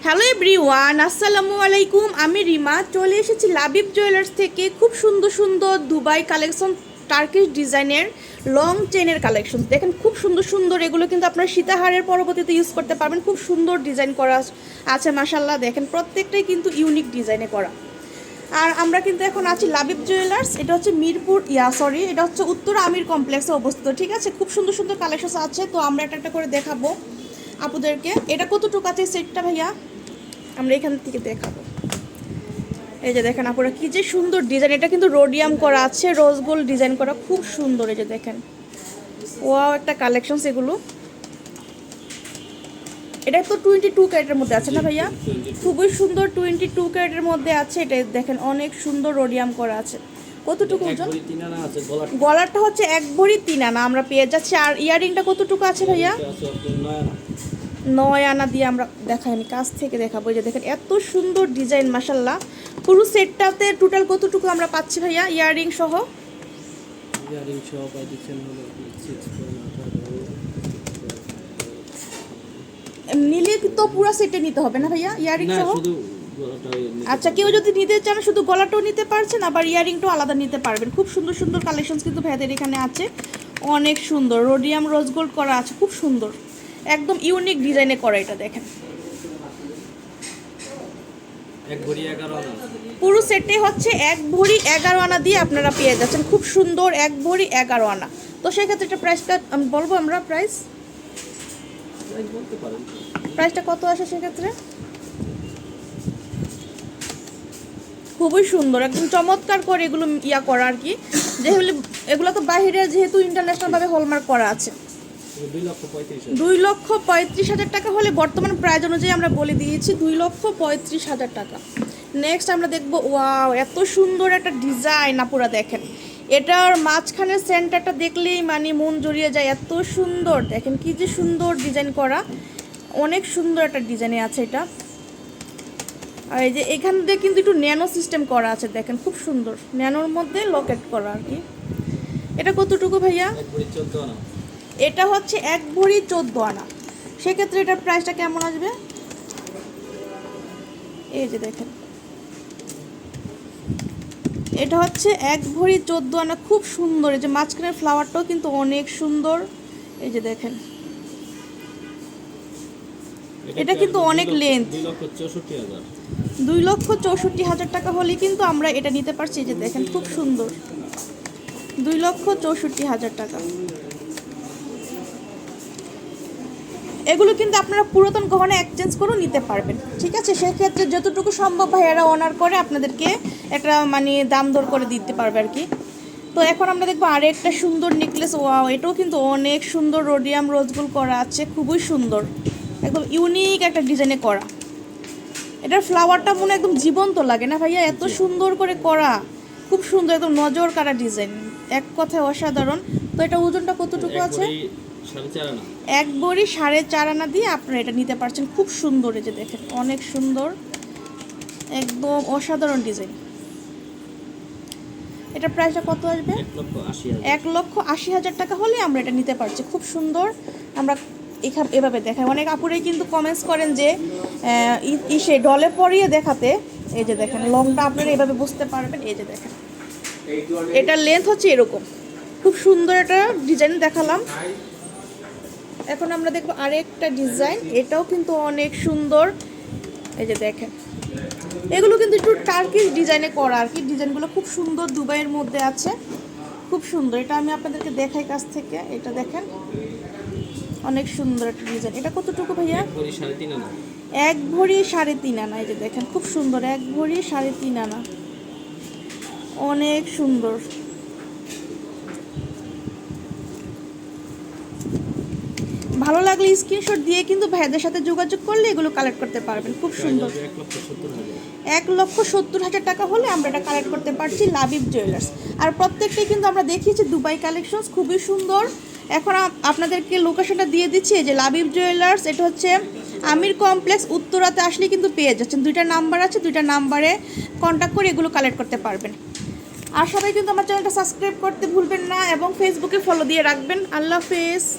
Hello everyone, আসসালামু আলাইকুম। আমি রিমা চলে এসেছি লাবিব জুয়েলার্স থেকে। খুব সুন্দর সুন্দর দুবাই কালেকশন, টার্কিশ ডিজাইনের লং চেনের কালেকশন দেখেন। খুব সুন্দর সুন্দর এগুলো কিন্তু আপনারা সীতাহারের পরবর্তীতে ইউজ করতে পারবেন। খুব সুন্দর ডিজাইন করা আছে মাশাল্লাহ। দেখেন প্রত্যেকটাই কিন্তু ইউনিক ডিজাইনে করা। আর আমরা কিন্তু এখন আছি লাবিব জুয়েলার্স। এটা হচ্ছে মিরপুর এটা হচ্ছে উত্তরা আমির কমপ্লেক্সে অবস্থিত। ঠিক আছে, খুব সুন্দর সুন্দর কালেকশন আছে। তো আমরা একটা একটা করে দেখাবো আপুদেরকে। এটা কতটুকু আছে সেটটা ভাইয়া, আমরা এখান থেকে দেখাবো। এই যে দেখেন আপুরা, কি যে সুন্দর ডিজাইন। এটা কিন্তু রোডিয়াম করা আছে, রোজ গোল্ড ডিজাইন করা, খুব সুন্দর। এই যে দেখেন, ওয়াও একটা কালেকশনস এগুলো। এটা তো 22 ক্যারেটের মধ্যে আছে না ভাইয়া? খুবই সুন্দর, 22 ক্যারেটের মধ্যে আছে। এটা দেখেন অনেক সুন্দর রোডিয়াম করা আছে। কতটুকু ওজন? গলারটা হচ্ছে 1 ভরি 3 আনা আমরা পেয়ে যাচ্ছি। আর ইয়ারিংটা কতটুকু আছে ভাইয়া? 9 আনা দিয়ে আমরা দেখাই, আমি কাছ থেকে দেখাবো। এই যে দেখেন এত সুন্দর ডিজাইন মাশাল্লাহ। পুরো সেটটাতে টোটাল কতটুকু আমরা পাচ্ছি ভাইয়া ইয়ারিং সহ? নিলে তো পুরো সেটে নিতে হবে না ভাইয়া ইয়ারিং সহ? আচ্ছা, কেউ যদি নিতে চান শুধু গলাটাও নিতে পারছেন, আবার ইয়ারিংটাও আলাদা নিতে পারবেন। খুব সুন্দর সুন্দর কালেকশনস কিন্তু ভাইয়াদের এখানে আছে, অনেক সুন্দর। রোডিয়াম রোজ গোল্ড করা আছে, খুব সুন্দর, একদম ইউনিক ডিজাইনে করা। এটা দেখেন পুরো সেটে হচ্ছে 1 ভরি 11 আনা দিয়ে আপনারা পেয়ে যাচ্ছেন। খুব সুন্দর 1 ভরি 11 আনা। তো সেক্ষেত্রে এটা প্রাইসটা আমি বলবো, আমরা প্রাইসটা কত আসে সেক্ষেত্রে? খুবই সুন্দর, একদম চমৎকার করে এগুলো ইয়া করা আর কি। যেগুলো এগুলো তো বাইরে যেহেতু ইন্টারন্যাশনালভাবে হলমার্ক করা আছে। 2,35,000 টাকা হলে বর্তমান প্রাইস অনুযায়ী আমরা বলে দিয়েছি 2,35,000 টাকা। নেক্সট আমরা দেখবো, ওয়াও এত সুন্দর একটা ডিজাইন আপুরা দেখেন। এটার মাঝখানের সেন্টারটা দেখলেই মানে মন জড়িয়ে যায়, এত সুন্দর। দেখেন কি যে সুন্দর ডিজাইন করা, অনেক সুন্দর একটা ডিজাইনে আছে এটা। আর এই যে এখান দিয়ে কিন্তু একটু ন্যানো সিস্টেম করা আছে, দেখেন খুব সুন্দর, ন্যানোর মধ্যে লকেট করা আর কি। এটা কতটুকু ভাইয়া? এটা হচ্ছে 1 ভরি 14 আনা। সেক্ষেত্রে এটার প্রাইসটা কেমন আসবে? এই যে দেখেন, এটা হচ্ছে 1 ভরি 14 আনা, খুব সুন্দর। এই যে মাঝখানের ফ্লাওয়ারটাও কিন্তু অনেক সুন্দর। এই যে দেখেন, এটা কিন্তু অনেক লেন্থ। 2,64,000 টাকা হলে কিন্তু আমরা এটা নিতে পারছি। এই যে দেখেন খুব সুন্দর, 2,64,000 টাকা। এগুলো কিন্তু আপনারা পুরাতন গহনা এক্সচেঞ্জ করেও নিতে পারবেন। ঠিক আছে, সেক্ষেত্রে যতটুকু সম্ভব ভাইয়ারা অনার করে আপনাদেরকে একটা মানে দাম দর করে দিতে পারবে আর কি। তো এখন আমরা দেখবো আরেকটা সুন্দর নেকলেস। ওয়াও, এটাও কিন্তু অনেক সুন্দর, রোডিয়াম রোজগুল করা আছে, খুবই সুন্দর, একদম ইউনিক একটা ডিজাইনে করা। এটার ফ্লাওয়ারটা মনে একদম জীবন্ত লাগে না ভাইয়া? এত সুন্দর করে করা, খুব সুন্দর, একদম নজর কাড়া ডিজাইন, এক কথায় অসাধারণ। তো এটা ওজনটা কতটুকু আছে? 1 ভরি 4.5 আনা দিয়ে আপনারা এটা নিতে পারছেন। খুব সুন্দর, এই যে দেখেন অনেক সুন্দর, একদম অসাধারণ ডিজাইন। এটা প্রাইসটা কত আসবে? 1,80,000 টাকা হলে আমরা এটা নিতে পারছি। খুব সুন্দর, আমরা এভাবে দেখাই। অনেক আপুরাই কিন্তু কমেন্টস করেন যে ইসে ডলে পরিয়ে দেখাতে। এই যে দেখেন লংটা আপনারা এভাবে বুঝতে পারবেন। এই যে দেখেন, এটার লেন্থ হচ্ছে এরকম, খুব সুন্দর একটা ডিজাইন দেখালাম। এখন আমরা দেখবো আরেকটা ডিজাইন, এটাও কিন্তু অনেক সুন্দর। এই যে দেখেন, এগুলো কিন্তু একটু টার্কিশ ডিজাইনে করা আর কি। ডিজাইনগুলো খুব সুন্দর, দুবাইয়ের মধ্যে আছে, খুব সুন্দর। এটা আমি আপনাদেরকে দেখাই কাছ থেকে। এটা দেখেন অনেক সুন্দর একটা ডিজাইন। এটা কতটুকু ভাইয়া? 1 ভরি 3.5 আনা। এই যে দেখেন খুব সুন্দর, 1 ভরি 3.5 আনা, অনেক সুন্দর। ভালো লাগলে স্ক্রিনশট দিয়ে কিন্তু ভাইদের সাথে যোগাযোগ করলে এগুলো কালেক্ট করতে পারবেন। খুব সুন্দর, 1,70,000 টাকা হলে আমরা এটা কালেক্ট করতে পারছি লাবিব জুয়েলার্স। আর প্রত্যেকটাই কিন্তু আমরা দেখিয়েছি দুবাই কালেকশনস, খুবই সুন্দর। এখন আপনাদেরকে লোকেশনটা দিয়ে দিচ্ছি, যে লাবিব জুয়েলার্স, এটা হচ্ছে আমির কমপ্লেক্স, উত্তরাতে আসলে কিন্তু পেয়ে যাচ্ছেন। 2টা নাম্বার আছে, 2টা নাম্বারে কন্ট্যাক্ট করে এগুলো কালেক্ট করতে পারবেন। আর সবাই কিন্তু আমার চ্যানেলটা সাবস্ক্রাইব করতে ভুলবেন না এবং ফেসবুকে ফলো দিয়ে রাখবেন। আল্লাহ হাফেজ।